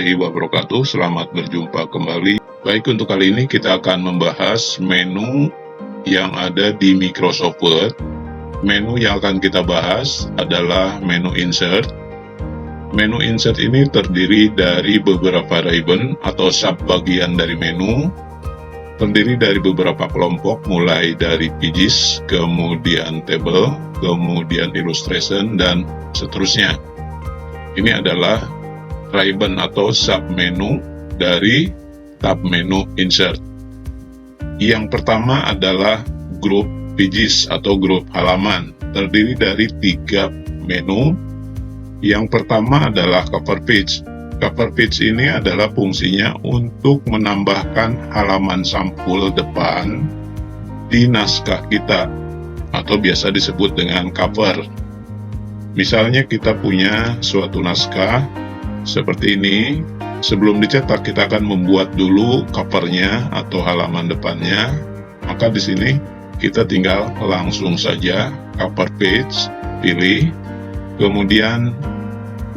warahmatullahi wabarakatuh. Selamat berjumpa kembali. Baik, untuk kali ini kita akan membahas menu yang ada di Microsoft Word. Menu yang akan kita bahas adalah menu Insert. Menu Insert ini terdiri dari beberapa ribbon atau sub-bagian dari menu. Terdiri dari beberapa kelompok, mulai dari pages, kemudian table, kemudian illustration, dan seterusnya. Ini adalah ribbon atau sub-menu dari tab menu Insert. Yang pertama adalah group pages atau grup halaman. Terdiri dari 3 menu. Yang pertama adalah cover page. Cover page ini adalah fungsinya untuk menambahkan halaman sampul depan di naskah kita, atau biasa disebut dengan cover. Misalnya kita punya suatu naskah seperti ini. Sebelum dicetak kita akan membuat dulu covernya atau halaman depannya. Maka di sini kita tinggal langsung saja cover page, pilih, kemudian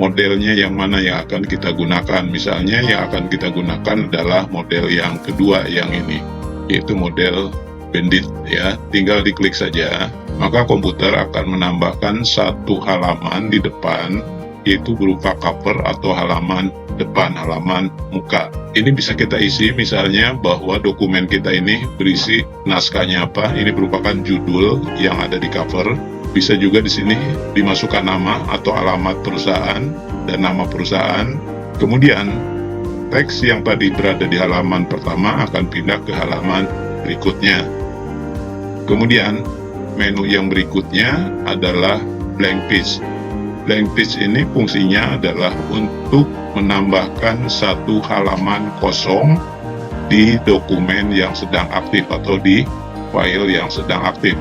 modelnya yang mana yang akan kita gunakan. Misalnya yang akan kita gunakan adalah model yang kedua, yang ini, yaitu model bandit ya. Tinggal diklik saja, maka komputer akan menambahkan satu halaman di depan, yaitu berupa cover atau halaman depan, halaman muka. Ini bisa kita isi misalnya bahwa dokumen kita ini berisi naskahnya apa. Ini merupakan judul yang ada di cover. Bisa juga di sini dimasukkan nama atau alamat perusahaan dan nama perusahaan. Kemudian teks yang tadi berada di halaman pertama akan pindah ke halaman berikutnya. Kemudian menu yang berikutnya adalah blank page. Blank page ini fungsinya adalah untuk menambahkan satu halaman kosong di dokumen yang sedang aktif atau di file yang sedang aktif.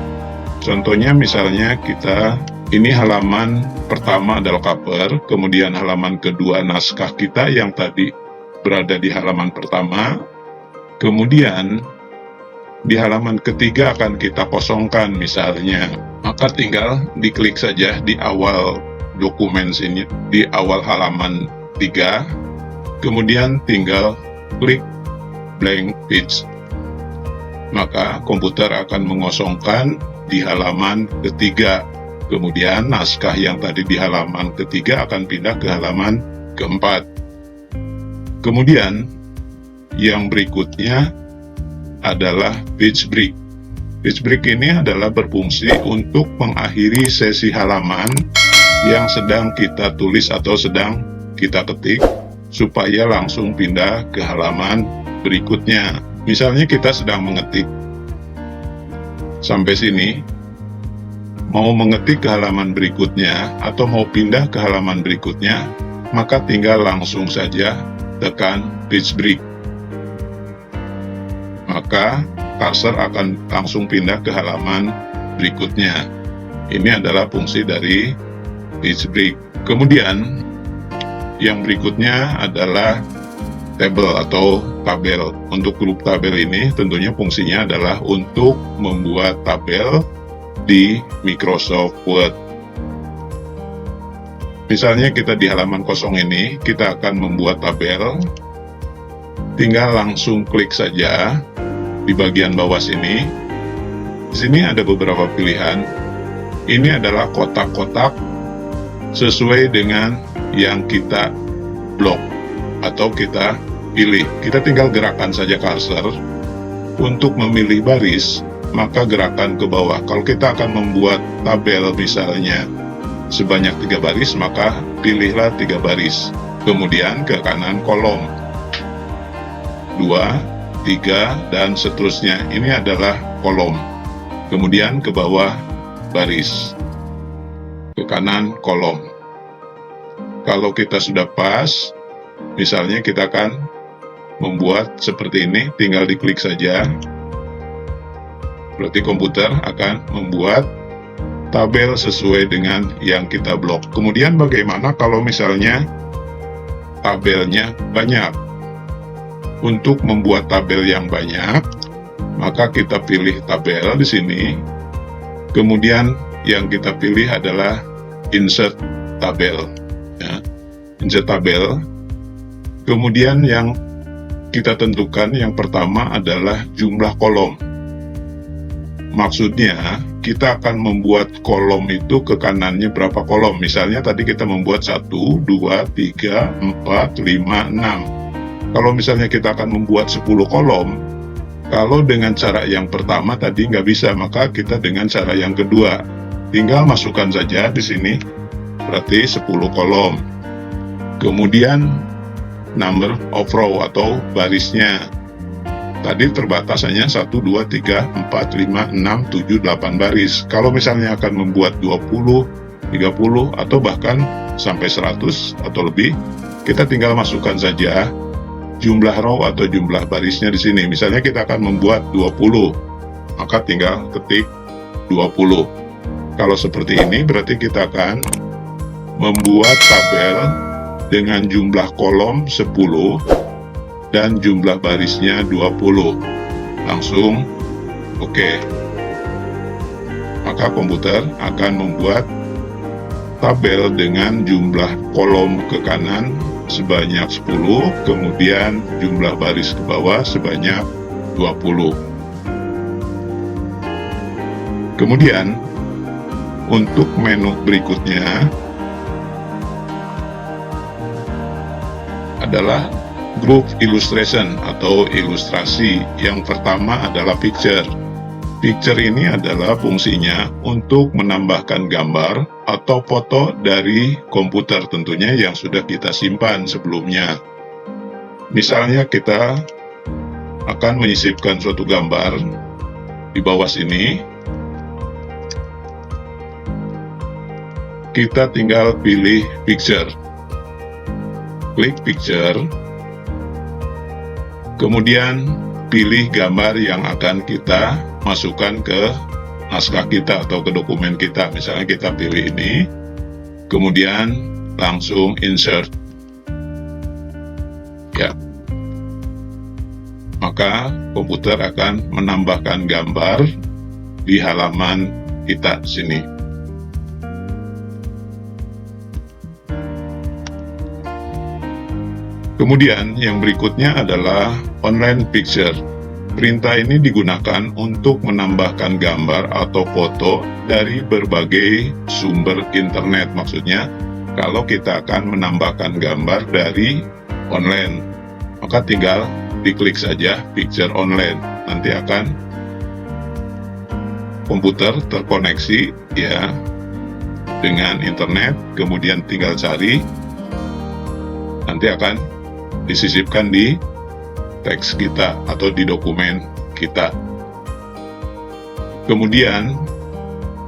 Contohnya misalnya ini halaman pertama adalah cover, kemudian halaman kedua naskah kita yang tadi berada di halaman pertama, kemudian di halaman ketiga akan kita kosongkan misalnya. Maka tinggal diklik saja di awal dokumen sini, di awal halaman 3, kemudian tinggal klik blank page. Maka komputer akan mengosongkan di halaman ketiga. Kemudian naskah yang tadi di halaman ketiga akan pindah ke halaman keempat. Kemudian yang berikutnya adalah page break. Page break ini adalah berfungsi untuk mengakhiri sesi halaman yang sedang kita tulis atau sedang kita ketik, supaya langsung pindah ke halaman berikutnya. Misalnya kita sedang mengetik sampai sini, mau mengetik ke halaman berikutnya atau mau pindah ke halaman berikutnya, maka tinggal langsung saja tekan page break. Maka cursor akan langsung pindah ke halaman berikutnya. Ini adalah fungsi dari page break. Kemudian yang berikutnya adalah table atau tabel. Untuk grup tabel ini tentunya fungsinya adalah untuk membuat tabel di Microsoft Word. Misalnya kita di halaman kosong ini, kita akan membuat tabel. Tinggal langsung klik saja di bagian bawah sini. Di sini ada beberapa pilihan. Ini adalah kotak-kotak sesuai dengan yang kita blok atau kita pilih. Kita tinggal gerakan saja cursor untuk memilih baris, maka gerakan ke bawah. Kalau kita akan membuat tabel misalnya sebanyak 3 baris, maka pilihlah 3 baris. Kemudian ke kanan kolom 2, 3, dan seterusnya. Ini adalah kolom. Kemudian ke bawah baris, ke kanan kolom. Kalau kita sudah pas, misalnya kita akan membuat seperti ini, tinggal diklik saja. Berarti komputer akan membuat tabel sesuai dengan yang kita blok. Kemudian bagaimana kalau misalnya tabelnya banyak? Untuk membuat tabel yang banyak, maka kita pilih tabel di sini. Kemudian yang kita pilih adalah insert tabel. Ya. Insert tabel. Kemudian yang kita tentukan yang pertama adalah jumlah kolom. Maksudnya kita akan membuat kolom itu ke kanannya berapa kolom. Misalnya tadi kita membuat 1, 2, 3, 4, 5, 6. Kalau misalnya kita akan membuat 10 kolom, kalau dengan cara yang pertama tadi nggak bisa, maka kita dengan cara yang kedua. Tinggal masukkan saja di sini, berarti 10 kolom. Kemudian number of row atau barisnya. Tadi terbatas hanya 1, 2, 3, 4, 5, 6, 7, 8 baris. Kalau misalnya akan membuat 20, 30, atau bahkan sampai 100 atau lebih, kita tinggal masukkan saja jumlah row atau jumlah barisnya di sini. Misalnya kita akan membuat 20, maka tinggal ketik 20. Kalau seperti ini berarti kita akan membuat tabel dengan jumlah kolom 10 dan jumlah barisnya 20. Langsung oke. Maka komputer akan membuat tabel dengan jumlah kolom ke kanan sebanyak 10, kemudian jumlah baris ke bawah sebanyak 20. Kemudian untuk menu berikutnya adalah group illustration atau ilustrasi. Yang pertama adalah picture. Picture ini adalah fungsinya untuk menambahkan gambar atau foto dari komputer tentunya yang sudah kita simpan sebelumnya. Misalnya kita akan menyisipkan suatu gambar di bawah sini. Kita tinggal pilih picture. Klik picture. Kemudian pilih gambar yang akan kita masukkan ke naskah kita atau ke dokumen kita. Misalnya kita pilih ini, kemudian langsung insert. Ya. Maka komputer akan menambahkan gambar di halaman kita sini. Kemudian yang berikutnya adalah online picture. Perintah ini digunakan untuk menambahkan gambar atau foto dari berbagai sumber internet. Maksudnya, kalau kita akan menambahkan gambar dari online, maka tinggal diklik saja picture online. Nanti akan komputer terkoneksi ya dengan internet, kemudian tinggal cari, nanti akan disisipkan di teks kita atau di dokumen kita. Kemudian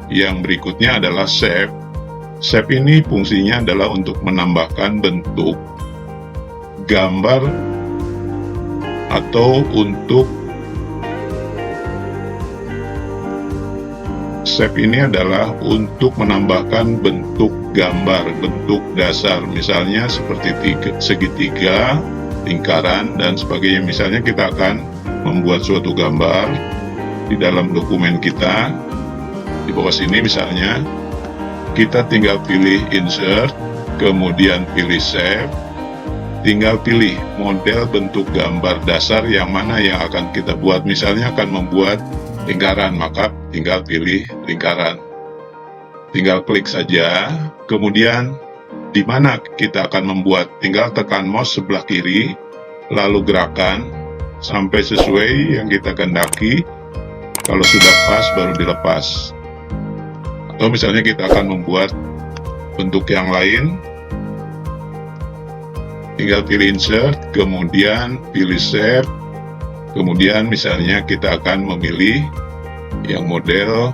yang berikutnya adalah shape. Shape ini fungsinya adalah untuk menambahkan bentuk gambar atau untuk shape ini adalah untuk menambahkan bentuk gambar, bentuk dasar, misalnya seperti segitiga, lingkaran, dan sebagainya. Misalnya kita akan membuat suatu gambar di dalam dokumen kita. Di bawah sini misalnya, kita tinggal pilih insert, kemudian pilih shape, tinggal pilih model bentuk gambar dasar yang mana yang akan kita buat. Misalnya akan membuat lingkaran, maka tinggal pilih lingkaran. Tinggal klik saja, kemudian di mana kita akan membuat, tinggal tekan mouse sebelah kiri, lalu gerakan sampai sesuai yang kita kehendaki. Kalau sudah pas, baru dilepas. Atau misalnya kita akan membuat bentuk yang lain, tinggal pilih insert, kemudian pilih shape, kemudian misalnya kita akan memilih yang model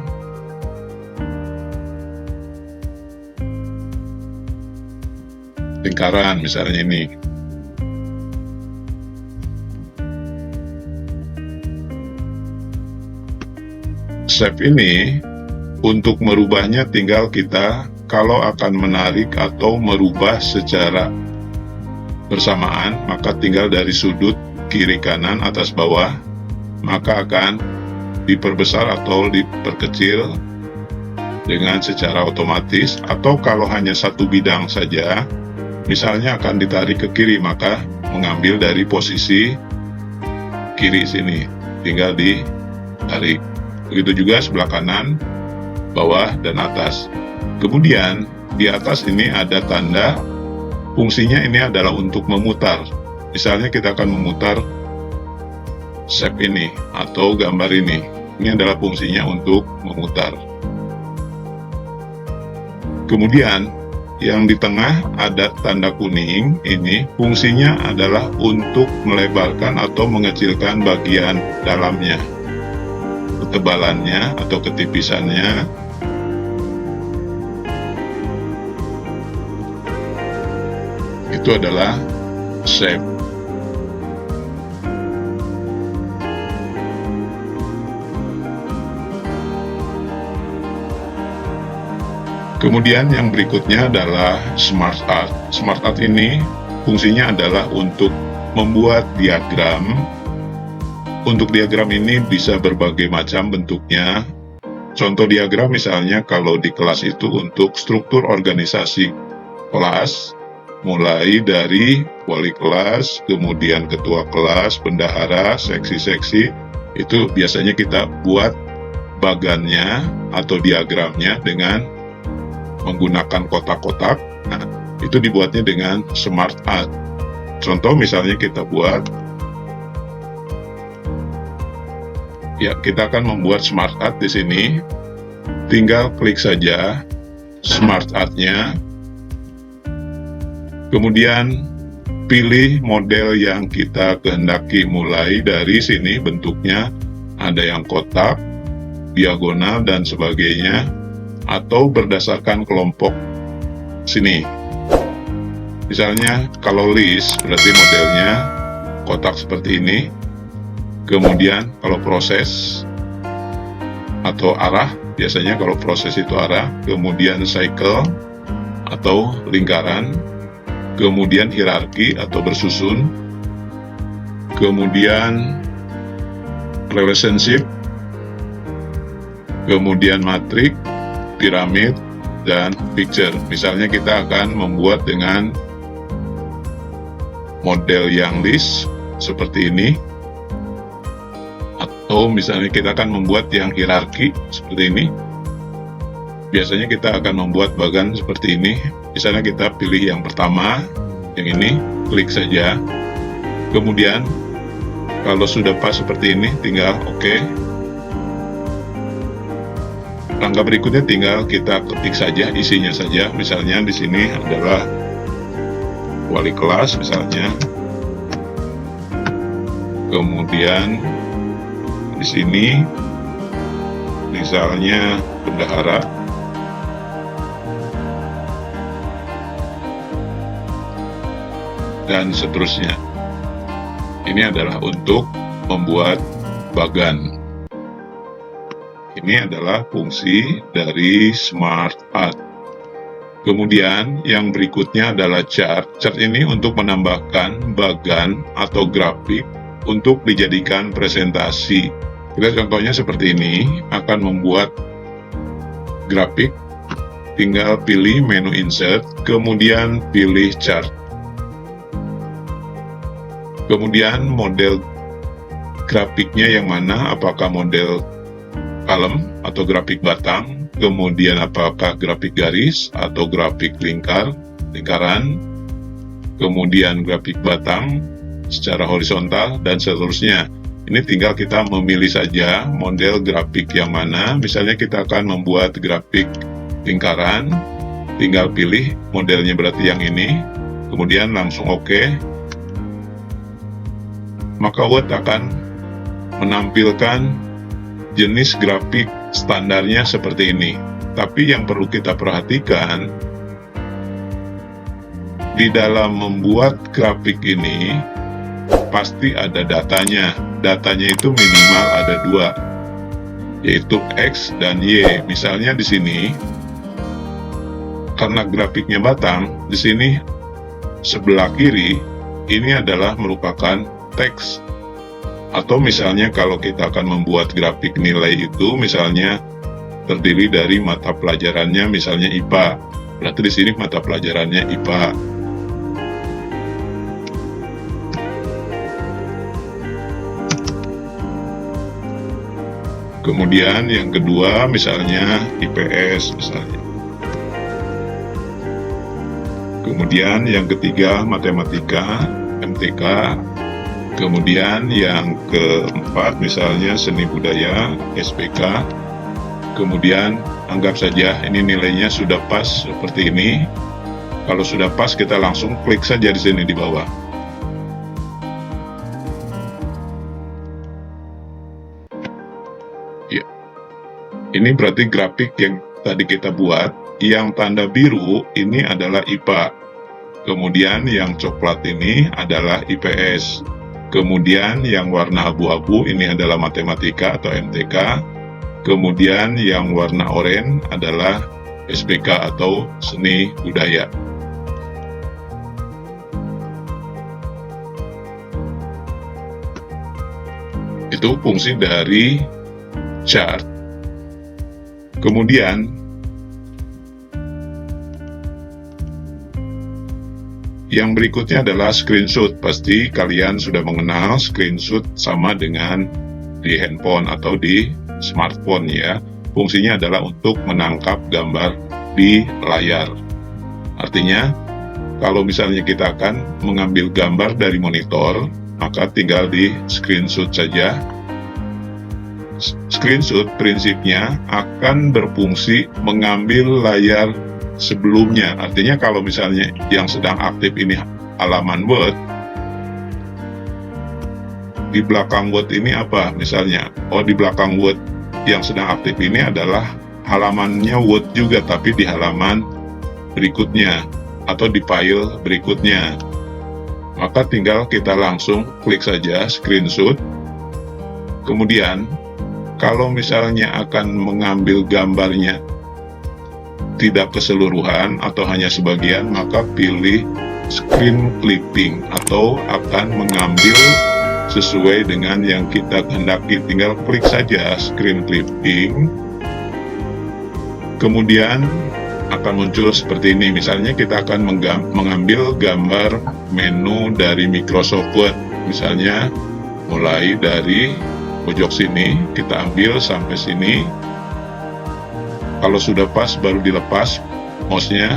lingkaran, misalnya ini. Shape ini untuk merubahnya tinggal kita, kalau akan menarik atau merubah secara bersamaan, maka tinggal dari sudut kiri kanan atas bawah, maka akan diperbesar atau diperkecil dengan secara otomatis. Atau kalau hanya satu bidang saja, misalnya akan ditarik ke kiri, maka mengambil dari posisi kiri sini, tinggal ditarik. Begitu juga sebelah kanan, bawah, dan atas. Kemudian di atas ini ada tanda, fungsinya ini adalah untuk memutar. Misalnya kita akan memutar shape ini atau gambar ini. Ini adalah fungsinya untuk memutar. Kemudian yang di tengah ada tanda kuning, ini fungsinya adalah untuk melebarkan atau mengecilkan bagian dalamnya, ketebalannya atau ketipisannya. Itu adalah shape. Kemudian yang berikutnya adalah Smart Art. Smart Art ini fungsinya adalah untuk membuat diagram. Untuk diagram ini bisa berbagai macam bentuknya. Contoh diagram misalnya kalau di kelas itu untuk struktur organisasi kelas, mulai dari wali kelas, kemudian ketua kelas, bendahara, seksi-seksi, itu biasanya kita buat bagannya atau diagramnya dengan menggunakan kotak-kotak. Nah, itu dibuatnya dengan Smart Art. Contoh misalnya kita buat, ya kita akan membuat Smart Art di sini. Tinggal klik saja Smart Art-nya. Kemudian pilih model yang kita kehendaki, mulai dari sini bentuknya ada yang kotak, diagonal, dan sebagainya, atau berdasarkan kelompok sini. Misalnya kalau list berarti modelnya kotak seperti ini. Kemudian kalau proses atau arah, biasanya kalau proses itu arah. Kemudian cycle atau lingkaran. Kemudian hierarki atau bersusun. Kemudian relationship. Kemudian matrik, piramid, dan picture. Misalnya kita akan membuat dengan model yang list seperti ini, atau misalnya kita akan membuat yang hierarki seperti ini. Biasanya kita akan membuat bagan seperti ini. Misalnya kita pilih yang pertama, yang ini, klik saja. Kemudian kalau sudah pas seperti ini, tinggal OK. Langkah berikutnya tinggal kita ketik saja isinya saja. Misalnya di sini adalah wali kelas misalnya. Kemudian di sini misalnya bendahara. Dan seterusnya. Ini adalah untuk membuat bagan. Ini adalah fungsi dari Smart Art. Kemudian yang berikutnya adalah chart. Chart ini untuk menambahkan bagan atau grafik untuk dijadikan presentasi. Kita contohnya seperti ini, akan membuat grafik. Tinggal pilih menu insert, kemudian pilih chart. Kemudian model grafiknya yang mana, apakah model column atau grafik batang, kemudian apakah grafik garis atau grafik lingkaran, kemudian grafik batang secara horizontal, dan seterusnya. Ini tinggal kita memilih saja model grafik yang mana. Misalnya kita akan membuat grafik lingkaran, tinggal pilih modelnya berarti yang ini, kemudian langsung OK. Maka Word akan menampilkan jenis grafik standarnya seperti ini. Tapi yang perlu kita perhatikan, di dalam membuat grafik ini pasti ada datanya. Datanya itu minimal ada 2, yaitu X dan Y. Misalnya di sini, karena grafiknya batang, di sini sebelah kiri ini adalah merupakan teks. Atau misalnya kalau kita akan membuat grafik nilai itu misalnya terdiri dari mata pelajarannya misalnya IPA. Berarti di sini mata pelajarannya IPA. Kemudian yang kedua misalnya IPS misalnya. Kemudian yang ketiga matematika, MTK. Kemudian yang keempat misalnya seni budaya, SPK. Kemudian anggap saja ini nilainya sudah pas seperti ini. Kalau sudah pas kita langsung klik saja di sini di bawah. Ya. Ini berarti grafik yang tadi kita buat. Yang tanda biru ini adalah IPA. Kemudian yang coklat ini adalah IPS. Kemudian yang warna abu-abu ini adalah matematika atau MTK. Kemudian yang warna oranye adalah SPK atau seni budaya. Itu fungsi dari chart. Kemudian yang berikutnya adalah screenshot. Pasti kalian sudah mengenal screenshot sama dengan di handphone atau di smartphone ya. Fungsinya adalah untuk menangkap gambar di layar. Artinya, kalau misalnya kita akan mengambil gambar dari monitor, maka tinggal di screenshot saja. Screenshot prinsipnya akan berfungsi mengambil layar sebelumnya. Artinya kalau misalnya yang sedang aktif ini halaman Word, di belakang Word ini apa misalnya? Oh, di belakang Word yang sedang aktif ini adalah halamannya Word juga, tapi di halaman berikutnya atau di file berikutnya. Maka tinggal kita langsung klik saja screenshot. Kemudian kalau misalnya akan mengambil gambarnya tidak keseluruhan atau hanya sebagian, maka pilih screen clipping atau akan mengambil sesuai dengan yang kita kehendaki. Tinggal klik saja screen clipping. Kemudian akan muncul seperti ini. Misalnya kita akan mengambil gambar menu dari Microsoft Word. Misalnya mulai dari pojok sini, kita ambil sampai sini. Kalau sudah pas baru dilepas mouse-nya,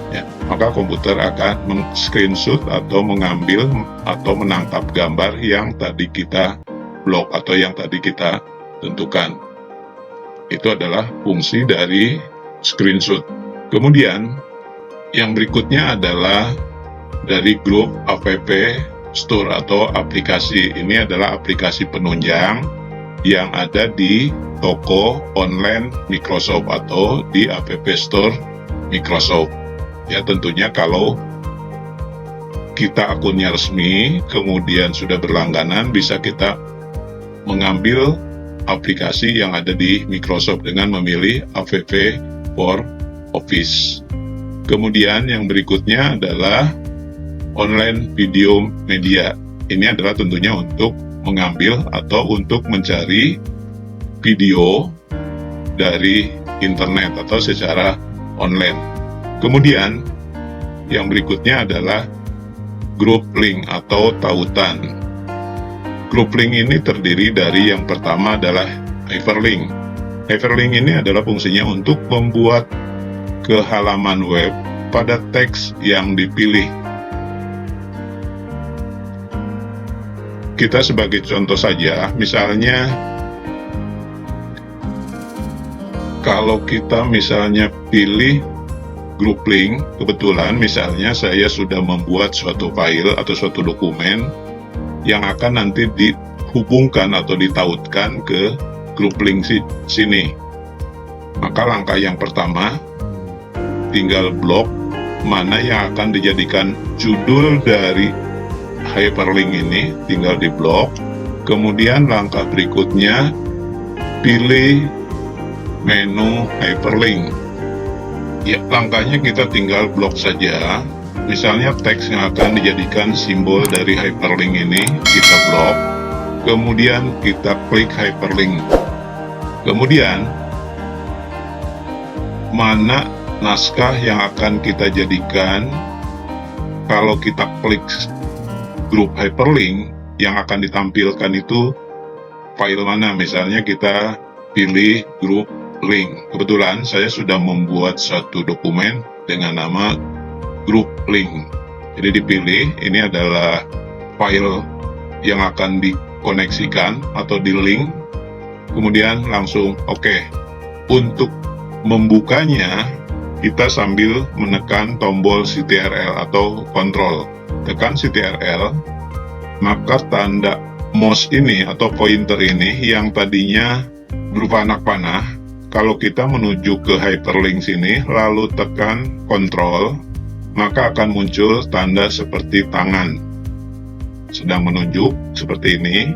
ya, maka komputer akan men-screenshot atau mengambil atau menangkap gambar yang tadi kita blok atau yang tadi kita tentukan. Itu adalah fungsi dari screenshot. Kemudian yang berikutnya adalah dari grup app store atau aplikasi. Ini adalah aplikasi penunjang yang ada di toko online Microsoft atau di App Store Microsoft. Ya, tentunya kalau kita akunnya resmi, kemudian sudah berlangganan, bisa kita mengambil aplikasi yang ada di Microsoft dengan memilih App for Office. Kemudian yang berikutnya adalah online video media. Ini adalah tentunya untuk mengambil atau untuk mencari video dari internet atau secara online. Kemudian yang berikutnya adalah group link atau tautan. Group link ini terdiri dari yang pertama adalah hyperlink. Hyperlink ini adalah fungsinya untuk membuat ke halaman web pada teks yang dipilih. Kita sebagai contoh saja, misalnya kalau kita misalnya pilih group link, kebetulan misalnya saya sudah membuat suatu file atau suatu dokumen yang akan nanti dihubungkan atau ditautkan ke group link sini. Maka langkah yang pertama, tinggal blok mana yang akan dijadikan judul dari hyperlink ini, tinggal diblok. Kemudian langkah berikutnya, pilih menu hyperlink. Ya, langkahnya kita tinggal blok saja. Misalnya teks yang akan dijadikan simbol dari hyperlink ini, kita blok. Kemudian kita klik hyperlink. Kemudian mana naskah yang akan kita jadikan. Kalau kita klik grup hyperlink, yang akan ditampilkan itu file mana. Misalnya kita pilih grup link. Kebetulan saya sudah membuat satu dokumen dengan nama grup link. Jadi dipilih, ini adalah file yang akan dikoneksikan atau di link. Kemudian langsung oke. Untuk membukanya, kita sambil menekan tombol CTRL atau kontrol. Tekan CTRL, maka tanda mouse ini atau pointer ini yang tadinya berupa anak panah, kalau kita menuju ke hyperlink sini, lalu tekan kontrol, maka akan muncul tanda seperti tangan sedang menunjuk seperti ini.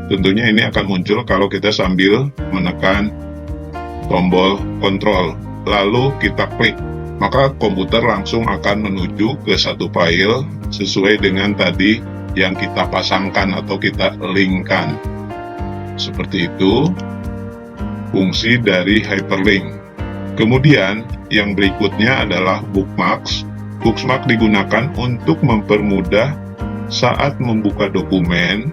Tentunya ini akan muncul kalau kita sambil menekan tombol kontrol, lalu kita klik, maka komputer langsung akan menuju ke satu file sesuai dengan tadi yang kita pasangkan atau kita linkkan. Seperti itu fungsi dari hyperlink. Kemudian yang berikutnya adalah bookmarks. Bookmark digunakan untuk mempermudah saat membuka dokumen.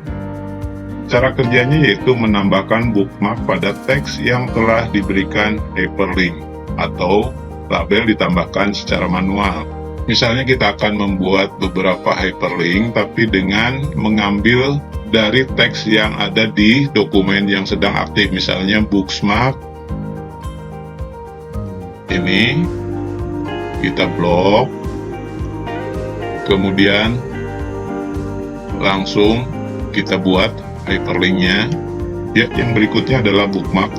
Cara kerjanya yaitu menambahkan bookmark pada teks yang telah diberikan hyperlink atau label ditambahkan secara manual. Misalnya kita akan membuat beberapa hyperlink tapi dengan mengambil dari teks yang ada di dokumen yang sedang aktif. Misalnya bookmark ini kita blok, kemudian langsung kita buat hyperlinknya. Ya, yang berikutnya adalah bookmark,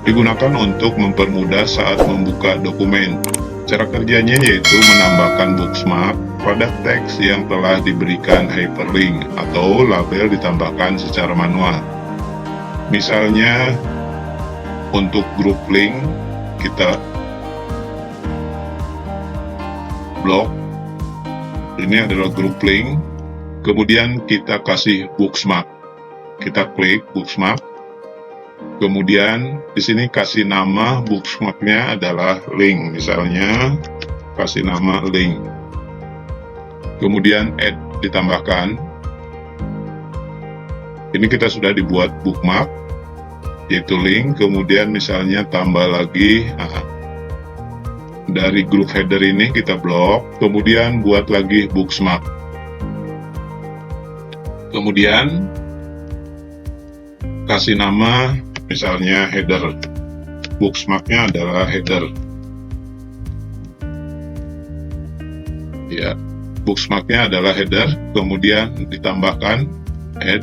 digunakan untuk mempermudah saat membuka dokumen. Cara kerjanya yaitu menambahkan bookmark pada teks yang telah diberikan hyperlink atau label ditambahkan secara manual. Misalnya untuk grup link kita blok, ini adalah grup link, kemudian kita kasih bookmark, kita klik bookmark, kemudian di sini kasih nama bookmarknya adalah link, misalnya kasih nama link, kemudian add ditambahkan. Ini kita sudah dibuat bookmark yaitu link, kemudian misalnya tambah lagi. Dari grup header ini kita blok, kemudian buat lagi bookmark, kemudian kasih nama misalnya header, bookmarknya adalah header. Ya, bookmarknya adalah header, kemudian ditambahkan add,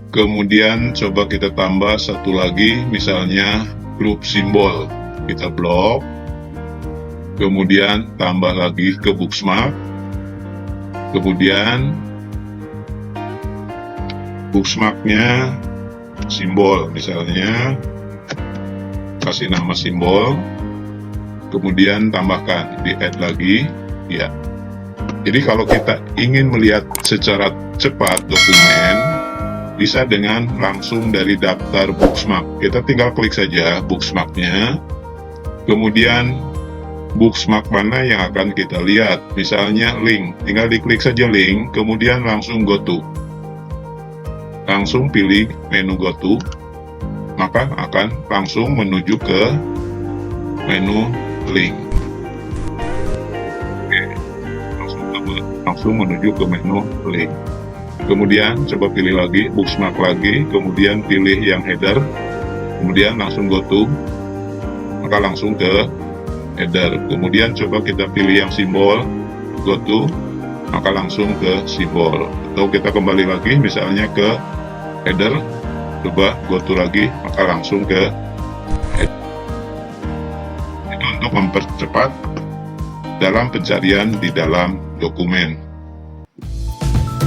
kemudian coba kita tambah satu lagi misalnya grup simbol, kita blok, kemudian tambah lagi ke bookmark, kemudian bookmarknya simbol, misalnya kasih nama simbol, kemudian tambahkan di add lagi. Ya, jadi kalau kita ingin melihat secara cepat dokumen, bisa dengan langsung dari daftar bookmark. Kita tinggal klik saja bookmarknya, kemudian bookmark mana yang akan kita lihat, misalnya link, tinggal diklik saja link, kemudian langsung go to, langsung pilih menu go to, maka akan langsung menuju ke menu link. Oke, langsung menuju ke menu link. Kemudian coba pilih lagi bookmark lagi, kemudian pilih yang header, kemudian langsung go to, maka langsung ke header. Kemudian coba kita pilih yang simbol, go to, maka langsung ke simbol. Atau kita kembali lagi misalnya ke header, coba go to lagi, maka langsung ke header. Itu untuk mempercepat dalam pencarian di dalam dokumen.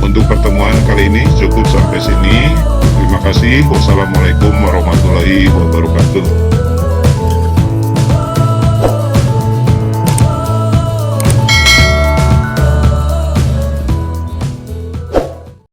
Untuk pertemuan kali ini cukup sampai sini. Terima kasih. Wassalamualaikum warahmatullahi wabarakatuh.